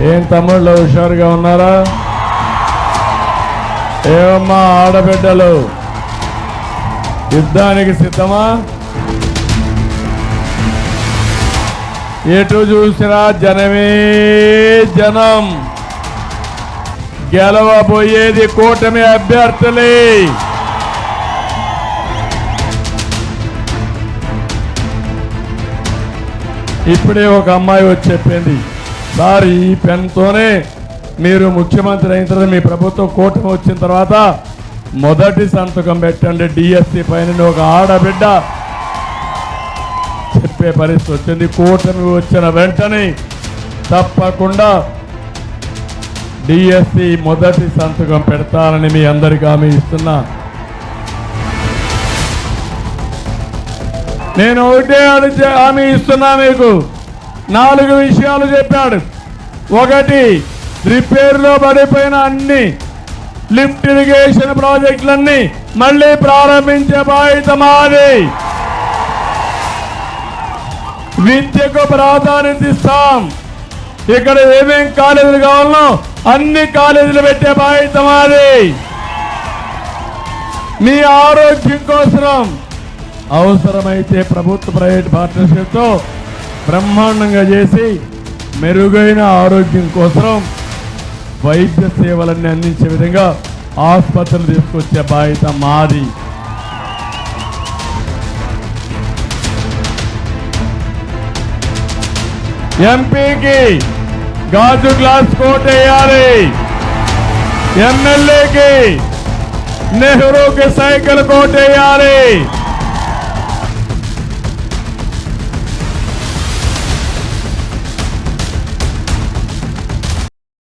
ఏం తమ్ముళ్ళు హుషారుగా ఉన్నారా? ఏమమ్మా ఆడబిడ్డలు, యుద్ధానికి సిద్ధమా? ఎటు చూసినా జనమే జనం. గెలవబోయేది కూటమి అభ్యర్థులే. ఇప్పుడే ఒక అమ్మాయి వచ్చి చెప్పింది, సార్ ఈ పెన్తోనే మీరు ముఖ్యమంత్రి అయిన తర్వాత మీ ప్రభుత్వం కూటమి వచ్చిన తర్వాత మొదటి సంతకం పెట్టండి డిఎస్సి పైన. ఒక ఆడబిడ్డ చెప్పే పరిస్థితి వచ్చింది. కూటమి వచ్చిన వెంటనే తప్పకుండా డిఎస్సి మొదటి సంతకం పెడతానని మీ అందరికీ హామీ ఇస్తున్నా. నేను ఒకటే హామీ ఇస్తున్నా మీకు. 4 విషయాలు చెప్పాడు. ఒకటి, రిపేర్లో పడిపోయిన అన్ని లిఫ్ట్ ఇరిగేషన్ ప్రాజెక్టులన్నీ మళ్ళీ ప్రారంభించే బాధ్యత మాది. విద్యకు ప్రాధాన్యత ఇస్తాం. ఇక్కడ ఏమేం కాలేజీలు కావాలనో అన్ని కాలేజీలు పెట్టే బాధ్యత మాది. మీ ఆరోగ్యం కోసం అవసరమైతే ప్రభుత్వ ప్రైవేట్ పార్ట్నర్షిప్తో బ్రహ్మాండంగా చేసి మెరుగైన ఆరోగ్యం కోసం వైద్య సేవలన్నీ అందించే విధంగా ఆసుపత్రులు తీసుకొచ్చే బాధ్యత మాది. ఎంపీకి గాజు గ్లాస్ కోట్ వేయాలి. ఎమ్మెల్యేకి నెహ్రూకి సైకిల్ కోట్ వేయాలి.